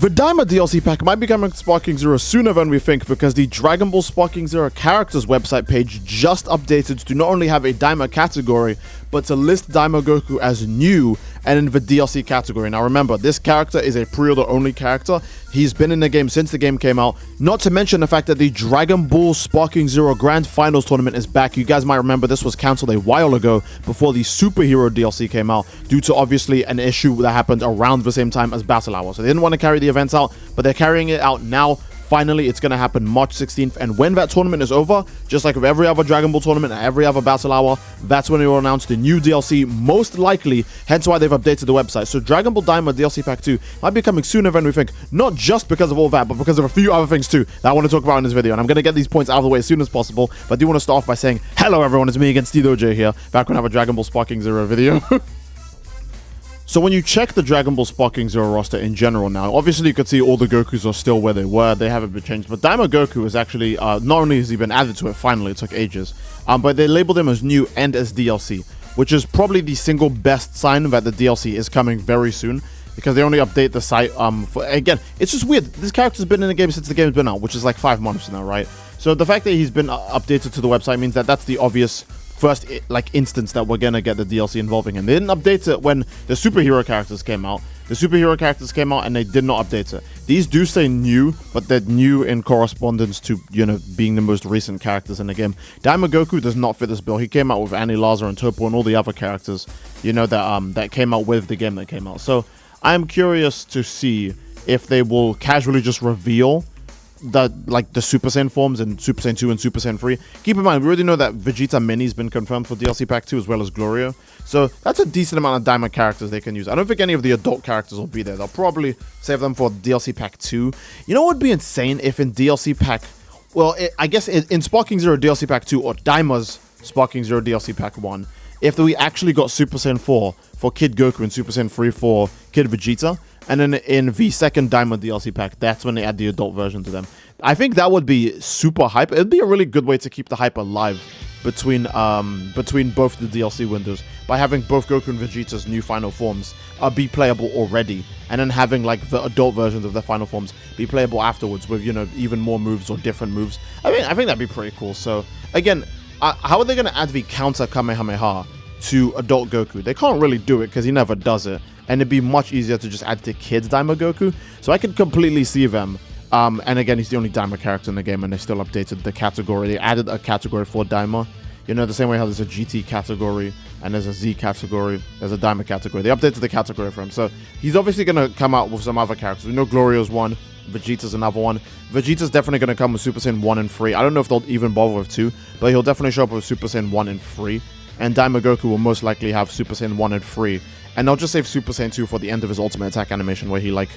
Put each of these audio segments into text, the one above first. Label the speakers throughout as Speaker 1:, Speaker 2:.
Speaker 1: The Daima DLC pack might be coming to Sparking Zero sooner than we think because the Dragon Ball Sparking Zero characters website page just updated to not only have a Daima category, but to list Daima Goku as new and in the DLC category. Now remember, this character is a pre-order only character. He's been in the game since the game came out. Not to mention the fact that the Dragon Ball Sparking Zero Grand Finals tournament is back. You guys might remember this was cancelled a while ago before the Superhero DLC came out due to obviously an issue that happened around the same time as Battle Hour. So they didn't want to carry the events out, but they're carrying it out now. Finally, it's going to happen March 16th, and when that tournament is over, just like with every other Dragon Ball tournament and every other Battle Hour, that's when they will announce the new DLC, most likely, hence why they've updated the website. So Dragon Ball Daima DLC Pack 2 might be coming sooner than we think, not just because of all that, but because of a few other things too that I want to talk about in this video, and I'm going to get these points out of the way as soon as possible, but I do want to start off by saying, hello everyone, it's me again, SteveOJ here, back when I have a Dragon Ball Sparking Zero video. So when you check the Dragon Ball Sparking Zero roster in general now, obviously you could see all the Gokus are still where they were, they haven't been changed, but Daima Goku is actually, not only has he been added to it finally, it took ages, but they labeled him as new and as DLC, which is probably the single best sign that the DLC is coming very soon, because they only update the site, again, it's just weird, this character's been in the game since the game's been out, which is like 5 months now, right? So the fact that he's been updated to the website means that that's the obvious first instance that we're gonna get the DLC involving him. They didn't update it when the superhero characters came out. The superhero characters came out and they did not update it. These do say new, but they're new in correspondence to, you know, being the most recent characters in the game. Daima Goku does not fit this bill. He came out with Annie, Laza, and Topo and all the other characters, you know, that came out with the game that came out. So I'm curious to see if they will casually just reveal the Super Saiyan forms in Super Saiyan 2 and Super Saiyan 3. Keep in mind, we already know that Vegeta Mini's been confirmed for DLC Pack 2 as well as Glorio. So that's a decent amount of Daima characters they can use. I don't think any of the adult characters will be there. They'll probably save them for DLC Pack 2. You know what would be insane if in DLC Pack... Well, I guess in Sparking Zero DLC Pack 2 or Daima's Sparking Zero DLC Pack 1, if we actually got Super Saiyan 4 for Kid Goku and Super Saiyan 3 for Kid Vegeta, and then in the second Daima DLC pack, that's when they add the adult version to them. I think that would be super hype. It'd be a really good way to keep the hype alive between both the DLC windows by having both Goku and Vegeta's new final forms be playable already, and then having like the adult versions of their final forms be playable afterwards with, you know, even more moves or different moves. I think that'd be pretty cool. So again, how are they going to add the counter Kamehameha to adult Goku? They can't really do it because he never does it, and it'd be much easier to just add to kids Daima Goku. So I could completely see them. And again, he's the only Daima character in the game, and they still updated the category. They added a category for Daima. You know, the same way how there's a GT category and there's a Z category, there's a Daima category. They updated the category for him. So he's obviously going to come out with some other characters. We know Glorio's one, Vegeta's another one. Vegeta's definitely going to come with Super Saiyan 1 and 3. I don't know if they'll even bother with 2, but he'll definitely show up with Super Saiyan 1 and 3. And Daima Goku will most likely have Super Saiyan 1 and 3. And they'll just save Super Saiyan 2 for the end of his ultimate attack animation where he, like...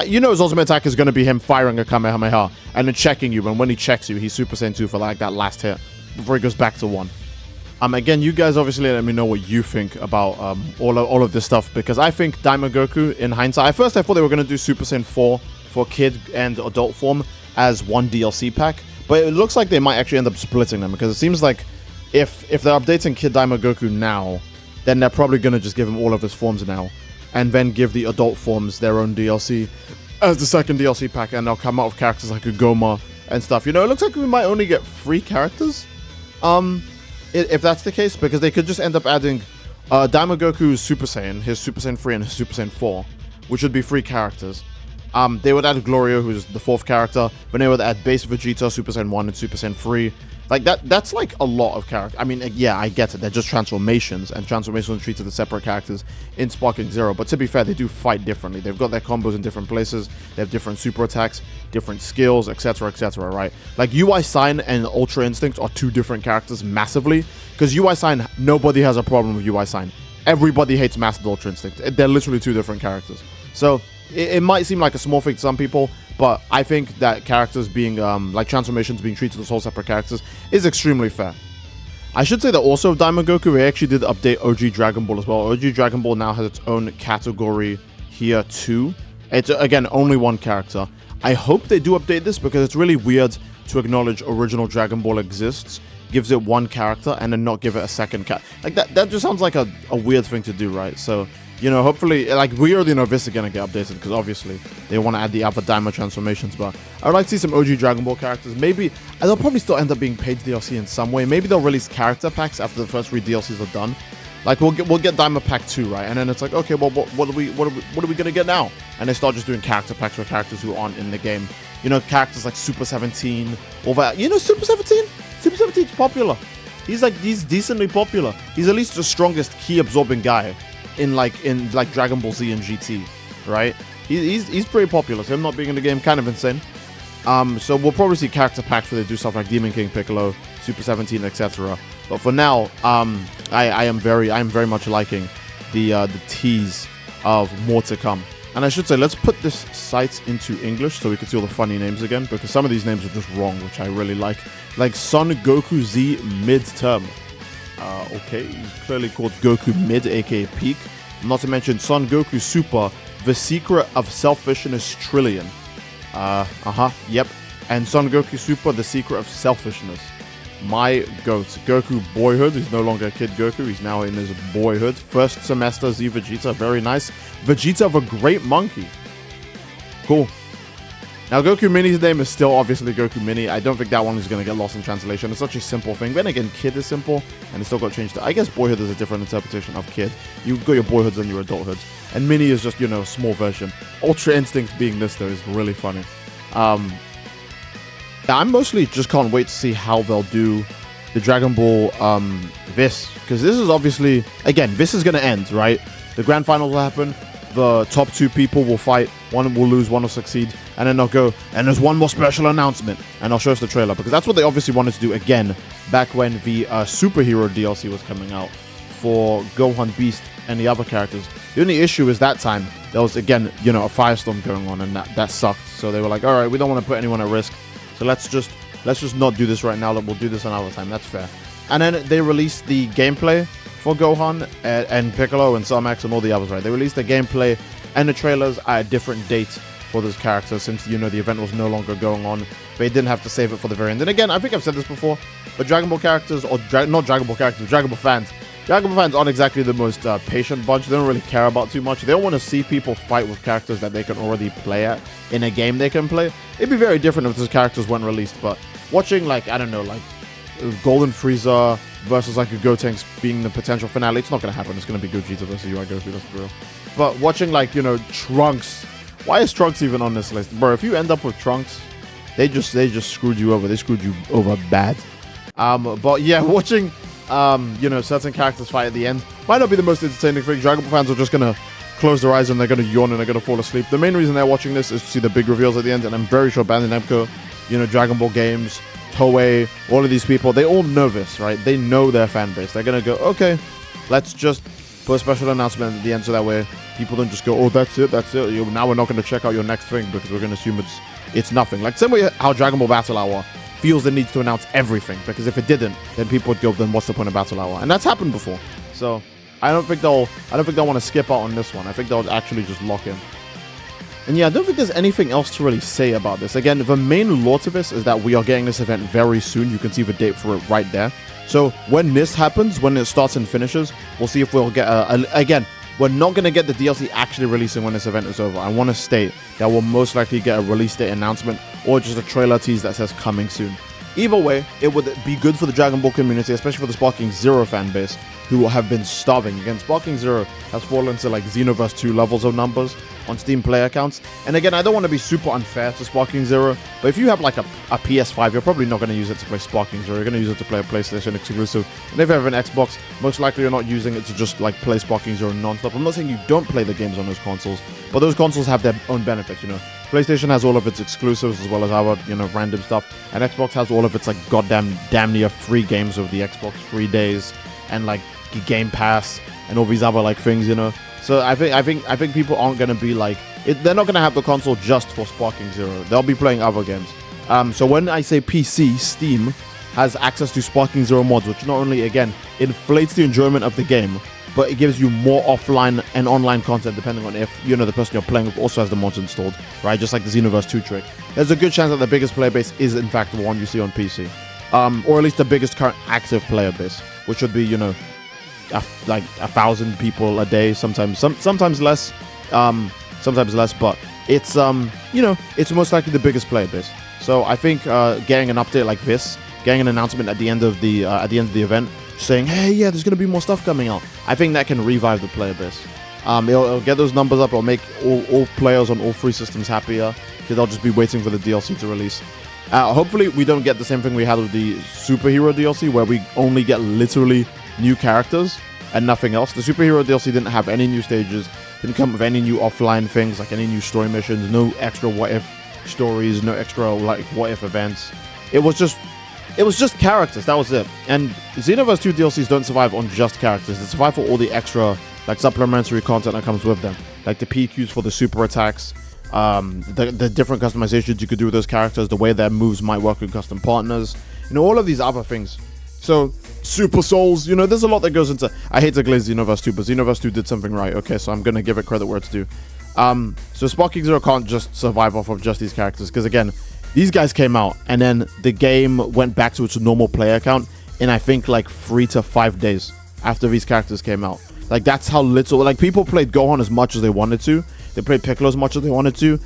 Speaker 1: You know his ultimate attack is going to be him firing a Kamehameha and then checking you, and when he checks you, he's Super Saiyan 2 for, like, that last hit before he goes back to 1. Again, you guys obviously let me know what you think about all of this stuff, because I think Daima Goku, in hindsight... At first, I thought they were going to do Super Saiyan 4 for kid and adult form as one DLC pack, but it looks like they might actually end up splitting them, because it seems like if they're updating Kid Daima Goku now, then they're probably going to just give him all of his forms now, and then give the adult forms their own DLC as the second DLC pack, and they'll come out with characters like Goma and stuff. You know, it looks like we might only get 3 characters, if that's the case, because they could just end up adding Daima Goku's Super Saiyan, his Super Saiyan 3 and his Super Saiyan 4, which would be 3 characters. They would add Glorio, who's the 4th character, then they would add base Vegeta, Super Saiyan 1 and Super Saiyan 3. Like, that's like a lot of characters. I mean, yeah, I get it. They're just transformations, and transformations are treated as separate characters in Sparking Zero. But to be fair, they do fight differently. They've got their combos in different places. They have different super attacks, different skills, etc., right? Like, UI Sign and Ultra Instinct are 2 different characters massively, because UI Sign, nobody has a problem with UI Sign. Everybody hates Mastered Ultra Instinct. They're literally 2 different characters. So it might seem like a small thing to some people, but I think that characters being, like transformations being treated as whole separate characters is extremely fair. I should say that also Daima Goku, they actually did update OG Dragon Ball as well. OG Dragon Ball now has its own category here too. It's, again, only 1 character. I hope they do update this, because it's really weird to acknowledge original Dragon Ball exists, gives it 1 character, and then not give it a second like that just sounds like a weird thing to do, right? So you know, hopefully, like, we already know this is going to get updated because obviously they want to add the other Daima transformations, but I would like to see some OG Dragon Ball characters. Maybe, and they'll probably still end up being paid DLC in some way. Maybe they'll release character packs after the first 3 DLCs are done. Like, we'll get Daima Pack 2, right? And then it's like, okay, well, what are we going to get now? And they start just doing character packs for characters who aren't in the game. You know, characters like Super 17, all that. You know, Super 17? Super 17's popular. He's decently popular. He's at least the strongest key-absorbing guy in Dragon Ball Z and GT, right? He's pretty popular, so him not being in the game, kind of insane. So we'll probably see character packs where they do stuff like Demon King Piccolo, Super 17, etc. But for now, I am very much liking the tease of more to come. And I should say, let's put this site into English so we can see all the funny names again, because some of these names are just wrong, which I really like. Like Son Goku Z Midterm. Okay, he's clearly called Goku Mid, aka Peak. Not to mention Son Goku Super, The Secret of Selfishness Trillion. Yep. And Son Goku Super, The Secret of Selfishness. My goat. Goku Boyhood. He's no longer Kid Goku. He's now in his boyhood. First semester Z Vegeta. Very nice. Vegeta of a Great Monkey. Cool. Now, Goku Mini's name is still obviously Goku Mini. I don't think that one is going to get lost in translation. It's such a simple thing. Then again, Kid is simple, and it still got changed to... I guess Boyhood is a different interpretation of Kid. You've got your Boyhoods and your Adulthoods. And Mini is just, you know, a small version. Ultra Instinct being this, though, is really funny. I mostly just can't wait to see how they'll do the Dragon Ball, this. Because this is obviously... Again, this is going to end, right? The Grand Finals will happen. The top 2 people will fight. One will lose, one will succeed. And then they'll go, and there's one more special announcement. And I'll show us the trailer. Because that's what they obviously wanted to do again back when the Superhero DLC was coming out for Gohan, Beast, and the other characters. The only issue is that time, there was, again, you know, a firestorm going on. And that sucked. So they were like, alright, we don't want to put anyone at risk. So let's just not do this right now. We'll do this another time. That's fair. And then they released the gameplay for Gohan and Piccolo and Max and all the others, right? They released the gameplay and the trailers at a different date for those characters since, you know, the event was no longer going on. They didn't have to save it for the very end. And again, I think I've said this before, but Dragon Ball characters, or not Dragon Ball characters, Dragon Ball fans aren't exactly the most patient bunch. They don't really care about too much. They don't want to see people fight with characters that they can already play at in a game they can play. It'd be very different if those characters weren't released, but watching, like, I don't know, like Golden Frieza versus like a Gotenks being the potential finale, it's not going to happen. It's going to be Gogeta versus UI Goku, that's real. But watching, like, you know, Trunks, why is Trunks even on this list? Bro, if you end up with Trunks, they just screwed you over. They screwed you over bad. But yeah, watching you know, certain characters fight at the end might not be the most entertaining thing. Dragon Ball fans are just gonna close their eyes and they're gonna yawn and they're gonna fall asleep. The main reason they're watching this is to see the big reveals at the end, and I'm very sure Bandai Namco, you know, Dragon Ball Games, Toei, all of these people, they all know this, right? They know their fan base. They're gonna go, okay, let's just put a special announcement at the end so that way people don't just go, oh, that's it. Now we're not gonna check out your next thing because we're gonna assume it's nothing. Like, same way how Dragon Ball Battle Hour feels the need to announce everything, because if it didn't, then people would go, then what's the point of Battle Hour? And that's happened before. So I don't think they'll want to skip out on this one. I think they'll actually just lock in. And yeah, I don't think there's anything else to really say about this. Again, the main lore to this is that we are getting this event very soon. You can see the date for it right there. So when this happens, when it starts and finishes, we'll see if we'll get again, we're not going to get the DLC actually releasing when this event is over. I want to state that we'll most likely get a release date announcement or just a trailer tease that says coming soon. Either way, it would be good for the Dragon Ball community, especially for the Sparking Zero fan base, who have been starving. Again, Sparking Zero has fallen to like Xenoverse 2 levels of numbers on Steam player accounts. And again, I don't want to be super unfair to Sparking Zero, but if you have like a PS5, you're probably not going to use it to play Sparking Zero. You're going to use it to play a PlayStation exclusive. And if you have an Xbox, most likely you're not using it to just like play Sparking Zero non-stop. I'm not saying you don't play the games on those consoles, but those consoles have their own benefits, you know. PlayStation has all of its exclusives as well as our, you know, random stuff. And Xbox has all of its like damn near free games of the Xbox free days and like Game Pass and all these other like things, you know. So I think people aren't gonna be like they're not gonna have the console just for Sparking Zero. They'll be playing other games. So when I say PC, Steam has access to Sparking Zero mods, which not only again inflates the enjoyment of the game, but it gives you more offline and online content depending on if, you know, the person you're playing with also has the mods installed, right? Just like the Xenoverse 2 trick. There's a good chance that the biggest player base is in fact the one you see on PC, or at least the biggest current active player base, which would be, you know, like 1,000 people a day, sometimes less, sometimes less, but it's you know, it's most likely the biggest player base. So I think getting an update like this, getting an announcement at the end of the event saying, hey, yeah, there's gonna be more stuff coming out, I think that can revive the player base. It'll get those numbers up. It'll make all players on all 3 systems happier, because they'll just be waiting for the DLC to release. Hopefully we don't get the same thing we had with the superhero DLC, where we only get literally new characters and nothing else. The superhero DLC didn't have any new stages, didn't come with any new offline things, like any new story missions, no extra what if stories, no extra like what if events. It was just characters, that was it. And Xenoverse 2 DLCs don't survive on just characters, they survive for all the extra like supplementary content that comes with them, like the PQs for the super attacks, the different customizations you could do with those characters, the way their moves might work with custom partners, you know, all of these other things. So Super Souls, you know, there's a lot that goes into. I hate to glaze Xenoverse 2, but Xenoverse 2 did something right. Okay, so I'm gonna give it credit where it's due. So Sparking Zero can't just survive off of just these characters, because again, these guys came out and then the game went back to its normal player count in I think like 3 to 5 days after these characters came out. Like, that's how little, like, people played Gohan as much as they wanted to. They played Piccolo as much as they wanted to.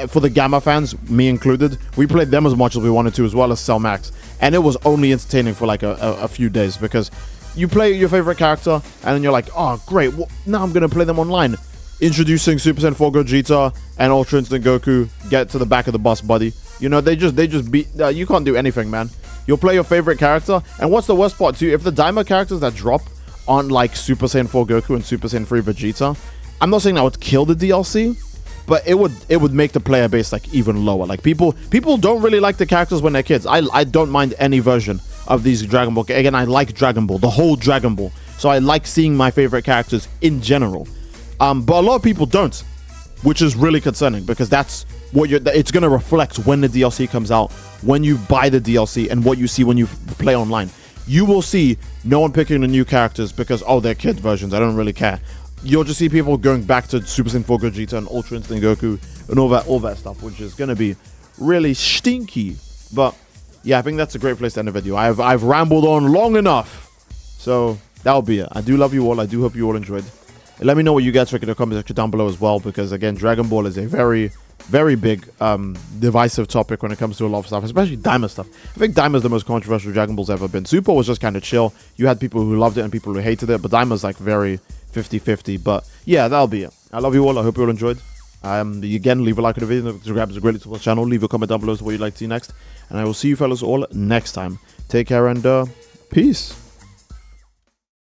Speaker 1: For the Gamma fans, me included, we played them as much as we wanted to, as well as Cell Max. And it was only entertaining for like a few days, because you play your favorite character and then you're like, oh great, well, now I'm gonna play them online. Introducing Super Saiyan 4 Gogeta and Ultra Instinct Goku, get to the back of the bus, buddy. You know, they just beat, you can't do anything, man. You'll play your favorite character, and what's the worst part too, if the Daima characters that drop aren't like Super Saiyan 4 Goku and Super Saiyan 3 Vegeta, I'm not saying that would kill the DLC, but it would make the player base like even lower. Like, people don't really like the characters when they're kids. I don't mind any version of these Dragon Ball. Again, I like Dragon Ball, the whole Dragon Ball. So I like seeing my favorite characters in general. But a lot of people don't, which is really concerning, because that's what it's going to reflect when the DLC comes out, when you buy the DLC, and what you see when you play online. You will see no one picking the new characters because, oh, they're kid versions, I don't really care. You'll just see people going back to Super Saiyan 4 Gogeta and Ultra Instinct Goku and all that stuff, which is going to be really stinky. But yeah, I think that's a great place to end the video. I've rambled on long enough, so that'll be it. I do love you all. I do hope you all enjoyed. And let me know what you guys think in the comment section down below as well, because again, Dragon Ball is a very, very big divisive topic when it comes to a lot of stuff, especially Daima stuff. I think Daima is the most controversial Dragon Ball's ever been. Super was just kind of chill. You had people who loved it and people who hated it, but Daima's like very 50-50. But yeah, that'll be it. I love you all. I hope you all enjoyed. Again, leave a like on the video, subscribe to the Great Little channel, leave a comment down below as to what you'd like to see next, and I will see you fellas all next time. Take care and peace.